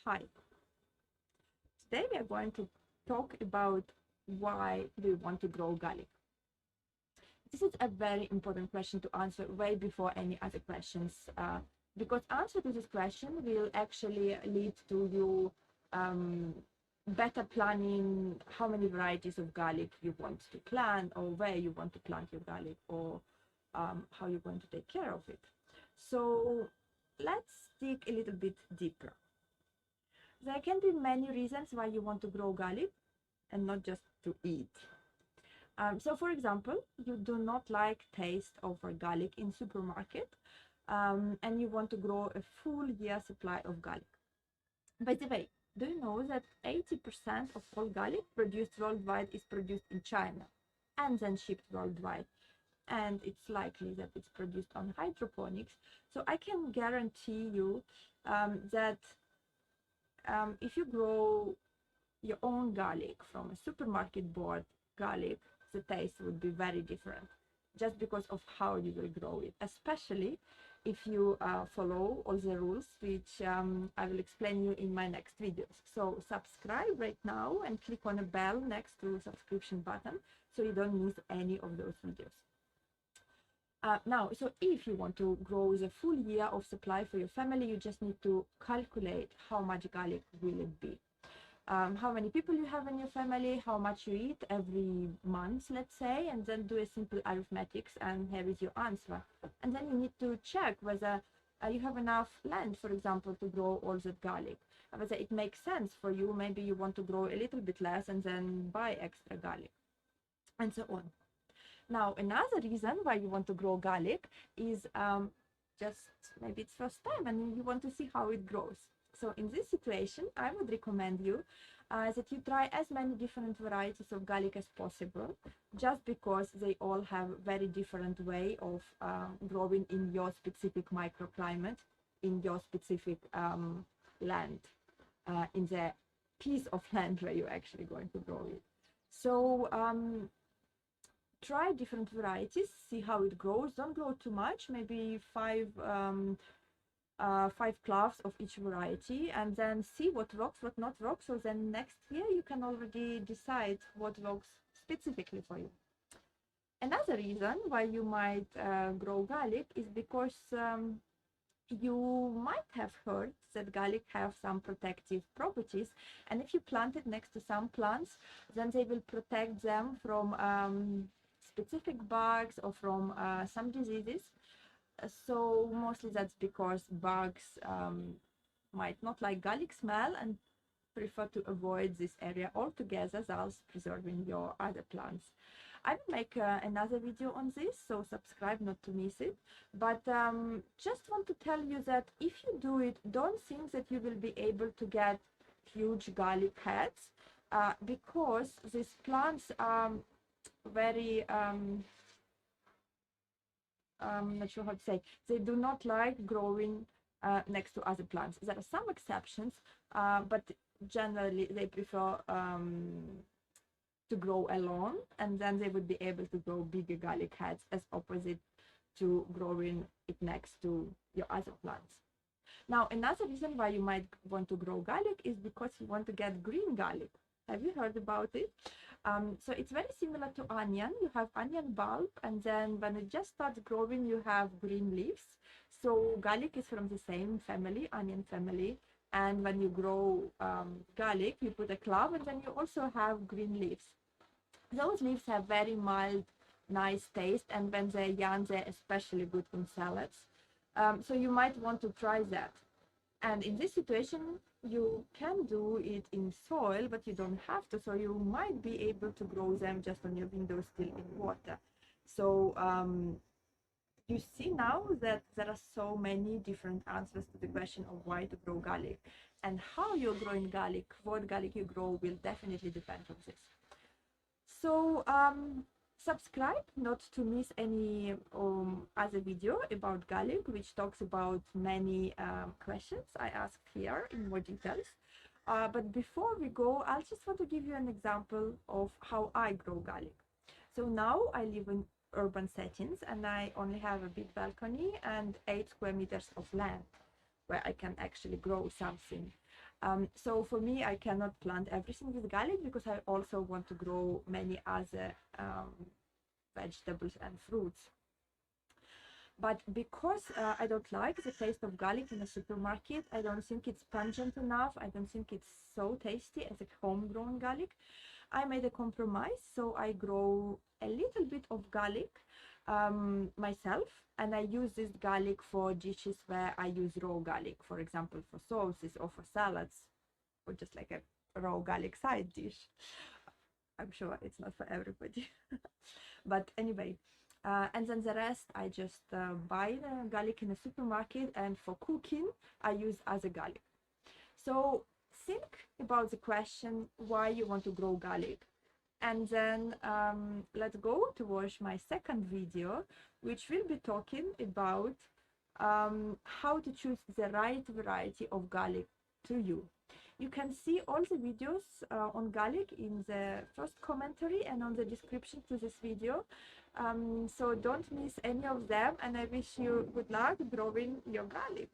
Hi. Today we are going to talk about why do you want to grow garlic. This is a very important question to answer way before any other questions, because answer to this question will actually lead to you better planning how many varieties of garlic you want to plant, or where you want to plant your garlic, or how you're going to take care of it. So let's dig a little bit deeper. There can be many reasons why you want to grow garlic and not just to eat. So for example, you do not like taste of a garlic in supermarket, and you want to grow a full year supply of garlic. By the way, do you know that 80% of all garlic produced worldwide is produced in China and then shipped worldwide? And it's likely that it's produced on hydroponics. So I can guarantee you that if you grow your own garlic from a supermarket bought garlic, the taste would be very different, just because of how you will grow it, especially if you follow all the rules, which I will explain you in my next videos. So subscribe right now and click on a bell next to the subscription button so you don't miss any of those videos. Now, so if you want to grow the full year of supply for your family, you just need to calculate how much garlic will it be. How many people you have in your family, how much you eat every month, let's say, and then do a simple arithmetics, and here is your answer. And then you need to check whether you have enough land, for example, to grow all that garlic, whether it makes sense for you. Maybe you want to grow a little bit less and then buy extra garlic, and so on. Now, another reason why you want to grow garlic is just maybe it's first time and you want to see how it grows. So in this situation, I would recommend you that you try as many different varieties of garlic as possible, just because they all have very different way of growing in your specific microclimate, in your specific land, in the piece of land where you're actually going to grow it. So try different varieties, see how it grows. Don't grow too much, maybe five cloves of each variety, and then see what works, what not works. So then next year you can already decide what works specifically for you. Another reason why you might grow garlic is because you might have heard that garlic have some protective properties, and if you plant it next to some plants, then they will protect them from specific bugs or from some diseases. So mostly that's because bugs might not like garlic smell and prefer to avoid this area altogether, thus preserving your other plants. I will make another video on this, so subscribe not to miss it. But just want to tell you that if you do it, don't think that you will be able to get huge garlic heads, because these plants are very not sure how to say, they do not like growing next to other plants. There are some exceptions, but generally they prefer to grow alone, and then they would be able to grow bigger garlic heads, as opposite to growing it next to your other plants. Now, another reason why you might want to grow garlic is because you want to get green garlic. Have you heard about it? So it's very similar to onion. You have onion bulb, and then when it just starts growing, you have green leaves. So garlic is from the same family, onion family. And when you grow garlic, you put a clove, and then you also have green leaves. Those leaves have very mild, nice taste, and when they're young, they're especially good in salads. So you might want to try that. And in this situation, you can do it in soil, but you don't have to. So you might be able to grow them just on your windowsill in water. So you see now that there are so many different answers to the question of why to grow garlic. And how you're growing garlic, what garlic you grow, will definitely depend on this. So subscribe not to miss any other video about garlic, which talks about many questions I asked here in more details. But before we go, I just want to give you an example of how I grow garlic. So now I live in urban settings, and I only have a big balcony and 8 square meters of land where I can actually grow something. So for me, I cannot plant everything with garlic because I also want to grow many other vegetables and fruits. But because I don't like the taste of garlic in a supermarket, I don't think it's pungent enough. I don't think it's so tasty as a homegrown garlic. I made a compromise, so I grow a little bit of garlic myself, and I use this garlic for dishes where I use raw garlic, for example, for sauces or for salads, or just like a raw garlic side dish. I'm sure it's not for everybody. But anyway, and then the rest I just buy the garlic in the supermarket, and for cooking I use other garlic. So think about the question why you want to grow garlic, and then let's go to watch my second video, which will be talking about how to choose the right variety of garlic to you. You can see all the videos on garlic in the first commentary and on the description to this video. So don't miss any of them, and I wish you good luck growing your garlic.